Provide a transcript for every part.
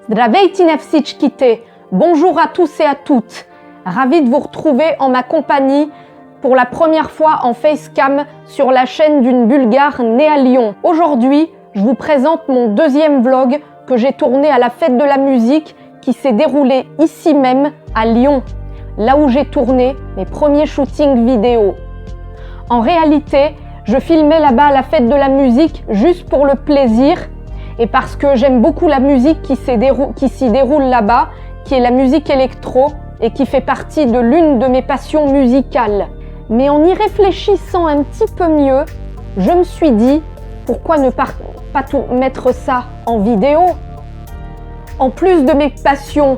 Zdravejte nevsičkite, bonjour à tous et à toutes. Ravi de vous retrouver en ma compagnie pour la première fois en facecam sur la chaîne d'une Bulgare née à Lyon. Aujourd'hui, je vous présente mon deuxième vlog que j'ai tourné à la fête de la musique qui s'est déroulée ici même à Lyon, là où j'ai tourné mes premiers shootings vidéo. En réalité, je filmais là-bas à la fête de la musique juste pour le plaisir et parce que j'aime beaucoup la musique qui s'y déroule là-bas, qui est la musique électro et qui fait partie de l'une de mes passions musicales. Mais en y réfléchissant un petit peu mieux, je me suis dit, pourquoi ne pas tout mettre ça en vidéo? En plus de mes passions,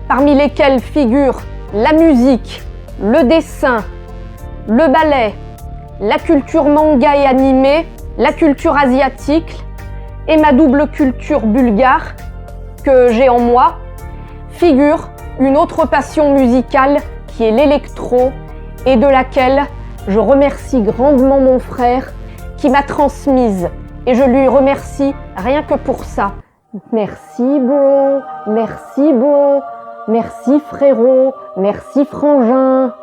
parmi lesquelles figurent la musique, le dessin, le ballet, la culture manga et animée, la culture asiatique et ma double culture bulgare que j'ai en moi, figure une autre passion musicale qui est l'électro et de laquelle je remercie grandement mon frère qui m'a transmise et je lui remercie rien que pour ça. Merci bro, merci frérot, merci frangin.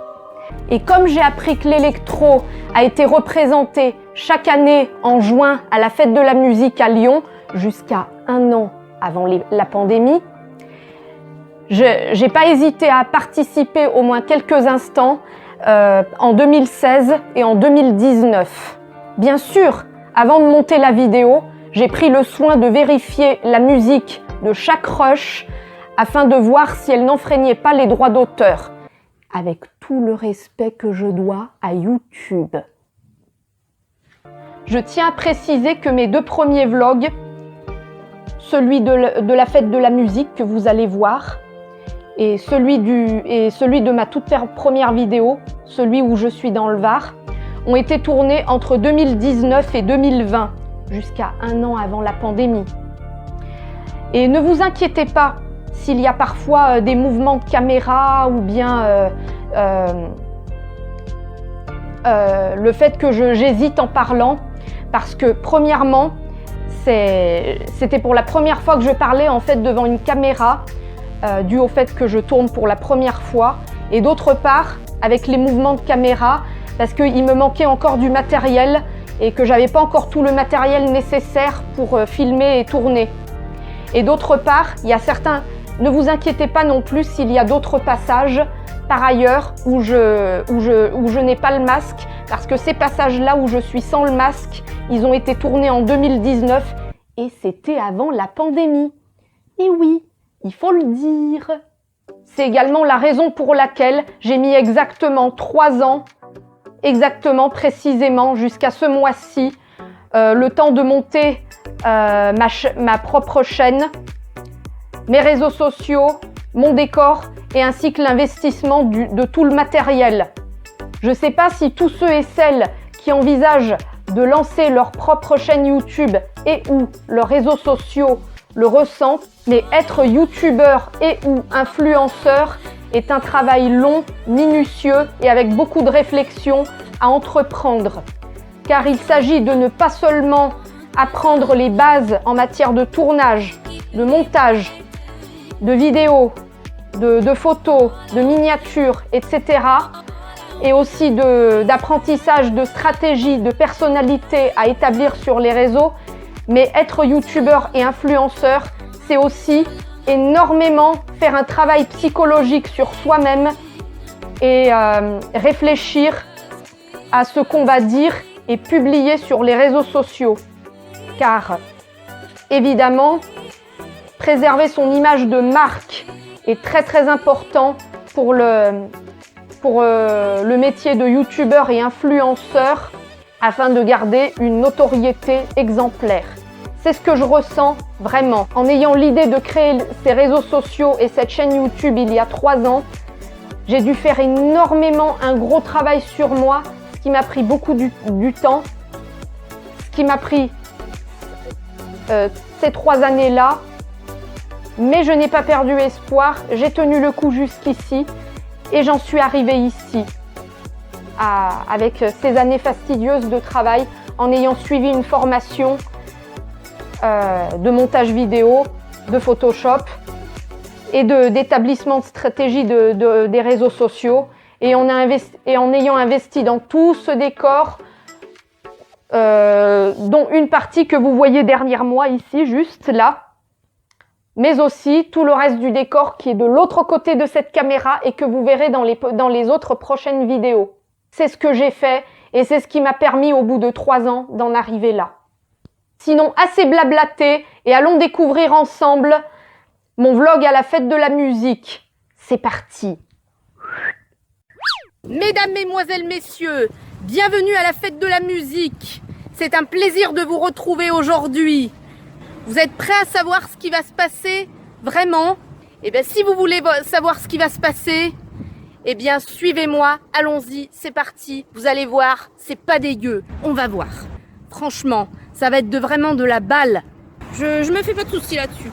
Et comme j'ai appris que l'électro a été représenté chaque année en juin à la fête de la musique à Lyon, jusqu'à un an avant la pandémie, je n'ai pas hésité à participer au moins quelques instants en 2016 et en 2019. Bien sûr, avant de monter la vidéo, j'ai pris le soin de vérifier la musique de chaque rush afin de voir si elle n'enfreignait pas les droits d'auteur, avec tout le respect que je dois à YouTube. Je tiens à préciser que mes deux premiers vlogs, celui de la fête de la musique que vous allez voir et celui de ma toute première vidéo, celui où je suis dans le Var, ont été tournés entre 2019 et 2020, jusqu'à un an avant la pandémie. Et ne vous inquiétez pas s'il y a parfois des mouvements de caméra ou bien le fait que j'hésite en parlant, parce que premièrement, c'était pour la première fois que je parlais en fait devant une caméra, dû au fait que je tourne pour la première fois, et d'autre part avec les mouvements de caméra, parce qu'il me manquait encore du matériel et que j'avais pas encore tout le matériel nécessaire pour filmer et tourner. Et d'autre part, il y a certains, ne vous inquiétez pas non plus s'il y a d'autres passages par ailleurs où je n'ai pas le masque, parce que ces passages-là où je suis sans le masque, ils ont été tournés en 2019 et c'était avant la pandémie. Et oui, il faut le dire. C'est également la raison pour laquelle j'ai mis exactement 3 ans, précisément, jusqu'à ce mois-ci, le temps de monter ma propre chaîne, mes réseaux sociaux, mon décor et ainsi que l'investissement de tout le matériel. Je ne sais pas si tous ceux et celles qui envisagent de lancer leur propre chaîne YouTube et ou leurs réseaux sociaux le ressentent, mais être youtubeur et ou influenceur est un travail long, minutieux et avec beaucoup de réflexion à entreprendre. Car il s'agit de ne pas seulement apprendre les bases en matière de tournage, de montage, de vidéos, de photos, de miniatures, etc. et aussi d'apprentissage de stratégie, de personnalité à établir sur les réseaux, mais être youtubeur et influenceur, c'est aussi énormément faire un travail psychologique sur soi-même et réfléchir à ce qu'on va dire et publier sur les réseaux sociaux. Car, évidemment, préserver son image de marque est très très important pour le métier de youtubeur et influenceur afin de garder une notoriété exemplaire. C'est ce que je ressens vraiment. En ayant l'idée de créer ces réseaux sociaux et cette chaîne YouTube il y a 3 ans, j'ai dû faire énormément un gros travail sur moi, ce qui m'a pris beaucoup du temps, ce qui m'a pris ces 3 années-là, mais je n'ai pas perdu espoir, j'ai tenu le coup jusqu'ici et j'en suis arrivée ici, avec ces années fastidieuses de travail, en ayant suivi une formation de montage vidéo de Photoshop et d'établissement de stratégie des réseaux sociaux. Et en ayant investi dans tout ce décor, dont une partie que vous voyez derrière moi ici, juste là, mais aussi tout le reste du décor qui est de l'autre côté de cette caméra et que vous verrez dans les autres prochaines vidéos. C'est ce que j'ai fait et c'est ce qui m'a permis au bout de 3 ans d'en arriver là. Sinon, assez blablaté et allons découvrir ensemble mon vlog à la fête de la musique. C'est parti! Mesdames, Mesdemoiselles, Messieurs, bienvenue à la fête de la musique. C'est un plaisir de vous retrouver aujourd'hui. Vous êtes prêts à savoir ce qui va se passer? Vraiment? Eh bien, si vous voulez savoir ce qui va se passer, eh bien, suivez-moi, allons-y, c'est parti. Vous allez voir, c'est pas dégueu. On va voir. Franchement, ça va être vraiment de la balle. Je me fais pas de soucis là-dessus.